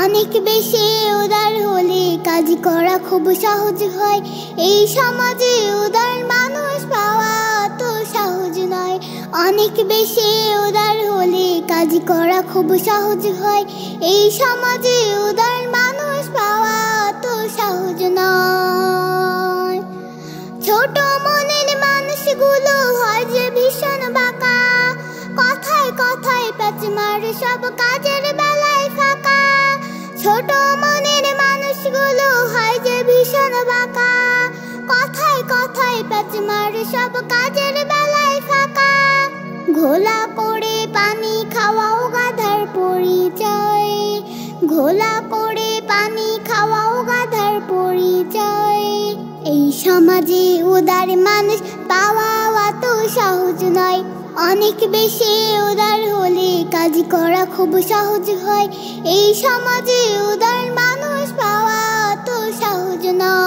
অনেক বেশি উদার হলে কাজ করা খুব সহজ হয়। এই সমাজে উদার মানুষ পাওয়া অত সহজ নয়। অনেক বেশি উদার হলে কাজ করা খুব সহজ হয়। এই সমাজে উদার মানুষ পাওয়া অত সহজ নয়। ছোট মনের মানুষগুলো হয় যে ভীষণ বাঁকা, কথায় কথায় প্যাচ মারে সব কাজের বেলায় ফাঁকা। ছোট মনের মানুষগুলো হয় যে ভীষণ বাঁকা, কথায় কথায় প্যাচ মারে সব কাজের বেলায় ফাঁকা। ঘোলা করে পানি খাওয়াও গাধার পরিচয়, ঘোলা করে পানি খাওয়াও গাধার পরিচয়। এই সমাজে উদার মানুষ পাওয়া অত সহজ নয়। অনেক বেশি উদার হলে কাজ করা খুব সহজ হয়। এই সমাজে উদার মানুষ পাওয়া অত সহজ নয়।